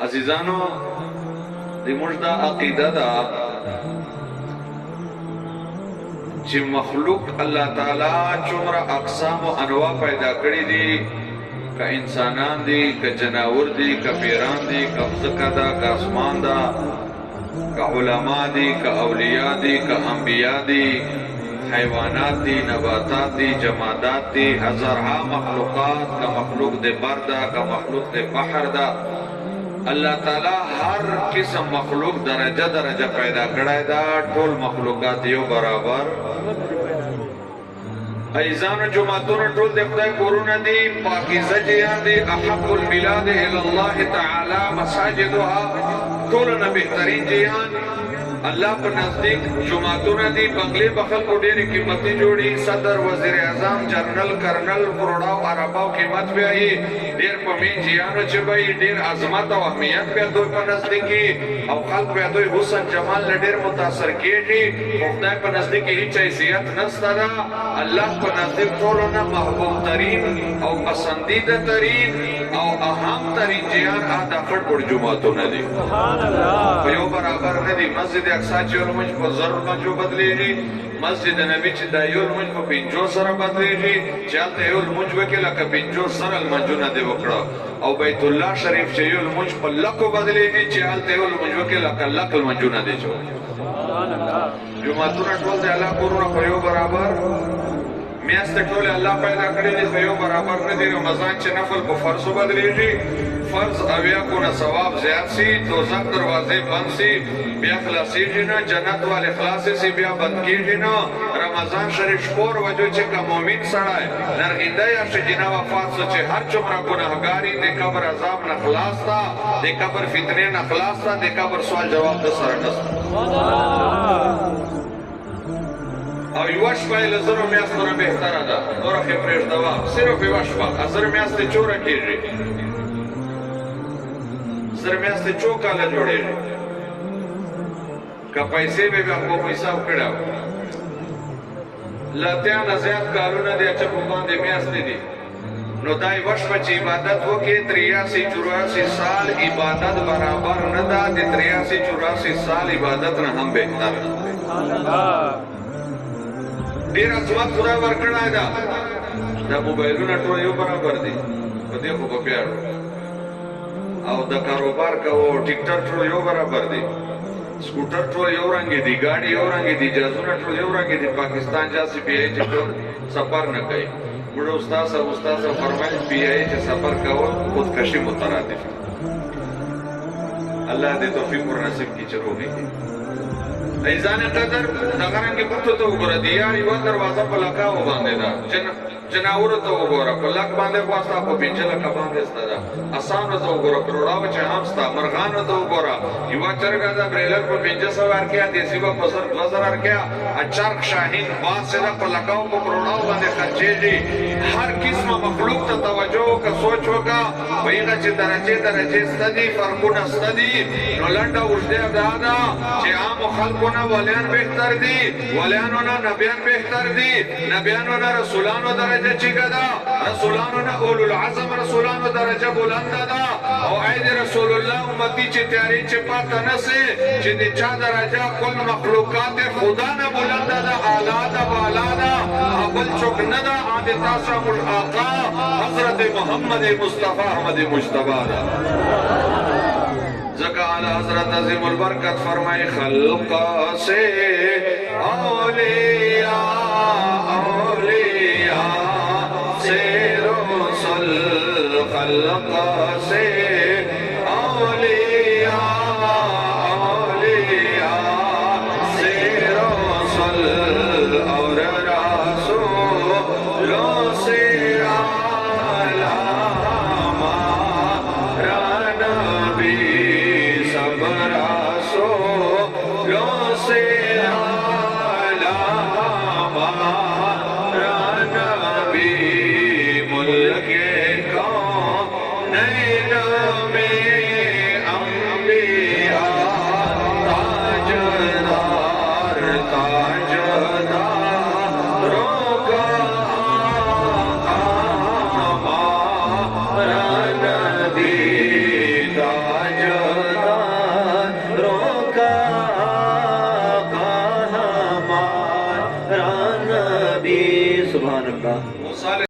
عزیزانو دی مجدہ عقیدہ دا چی مخلوق اللہ تعالیٰ چمرا اقسام و انواع پیدا کری دی کا انسانان دی کا جناور دی کا پیران دی کا فزکا دا کا اسمان دا کا علماء دی کا اولیاء دی کا انبیاء دی حیوانات دی نباتات دی جمادات دی ہزارہا مخلوقات کا مخلوق دے بر دا کا مخلوق دے بحر دا اللہ تعالیٰ ہر قسم مخلوق درجہ درجہ پیدا کرائے دا ٹول مخلوقات یو برابر ایزان جماعتون ٹول دے خدای کورونا دی پاکیزہ جیان دی احب البلاد الاللہ تعالی مساجدها ٹولنا بہترین جیان اللہ پر نزدیک جماعتون دی بنگلے بخل کو دیر قیمتی جوڑی صدر وزیر اعظم جنرل کرنل کروڑاو عرباو قیمت پہ آئی دیر پمین جیانو چبائی دیر عظمت و اہمیت پہ دوئی پر نزدیکی او خلق پہ دوئی حسن جمال لدیر متاثر کیے جی خدای پر نزدیکی ہی چیزیت نستا دا اللہ پر نزدیک طولنا محبوب ترین او پسندیدہ ترین او اہم ترین جیان آدھا خڑ پر جماعتون دی فیو برابر ندی مسجد اقصا چیول مجھ کو ضرور منجو بدلی جی مسجد نبی چی دایول مجھ کو پینجو سر بدلی جی چالتے ایول مجھ وکی لکا پینجو سر المنجو ندے وکڑا او بیت اللہ شریف چیول مجھ کو لکو بدلی جی چالتے ایول مجھ وکی لکا لک المنجو ندے چو جماعتون اٹول دے اللہ قرون خیو برابر میاست ٹولے اللہ پیدا کری دی خیو برابر ندی رمضان چی نفل کو فرض بدلی جی فرض اویا کو نہ ثواب زیاد سی دوزخ دروازے بند سی بیا خلاصی جینا جنت والے خلاصی سی بیا بند کی جینا رمضان شریف شکور وجو چے کا مومن سڑائے نرگندہ یا شے جنا وفات سو چے ہر چمرا گناہگاری دے قبر عذاب نہ خلاص تا دے قبر فتنے نہ خلاص تا دے قبر سوال جواب دا سرنس او یوش پای لزرو میاستو نا بہتر دا اور خبریش دوا صرف یوش پا ازر میاستے چورا کی جی سر میاستے چوکا لجوڑے کا پیسے بے بے اخو پیسا اکڑا لاتیانا زیاد کارونا دے اچھا بھوکان دے میاستے دی نو دائی وش پچ عبادت ہو کے 83-84 سال عبادت برابر ندا دے 83-84 سال عبادت نہ ہم بہتر دیر عظمت خدا ورکڑ آئے دا موبائلو نٹو یو برابر دی تو دیکھو کو پیارو او دا کاروبار کا وہ ٹکٹر ٹرو یو برابر دی سکوٹر ٹرو یو رنگی دی گاڑی یو رنگی دی جازونا ٹرو یو رنگی دی پاکستان جاسی پی آئی چکر سفر نہ کئی بڑا استاذ فرمائل پی آئی چا سفر کا وہ خود کشی مترادف اللہ دے توفیق اور نصیب کی چرو گئی ایزان قدر نگران کی بطو تو گورا دیاری و دروازہ پا لکاو باندے دا جناور تو گورا پا لک باندے خواستا پا پینچے لکا باندے ستا دا اسان تو گورا کروڑاو چے ہمستا مرغان تو گورا یوا چرگا دا بریلر پا پینچے سوار کیا دیسی با پسر دوزرار کیا اچارک شاہین باز سے دا پا لکاو پا کروڑاو باندے خرچے جی ہر قسم مخلوق تا توجہ کا سوچ ہوگا ویگا چے درجے ستدی فرقون ستدی نو لنڈا اجدے ابدادا چے عام خلقون ولیان بہتر دی ولیانونا نبیان بہتر دی نبیانونا رسولانو درجہ چکا دا رسولانونا اولو العظم رسولانو درجہ بلند دا او عید رسول اللہ امتی چی تیاری چی پاتا نسے چی دی چا درجہ کل مخلوقات خدا نا بلند دا آلا دا بالا دا ابل چک ندا آدھ تاسا مل آقا حضرت محمد مصطفیٰ احمد مجتبہ دا زکا علی حضرت عظیم البرکت فرمائے خلق سے اولیاء سے رسل خلق سے اولیاء سے رسل اور رسولوں سے ملک کا نہیں نبی سبحان اللہ. وہ صالح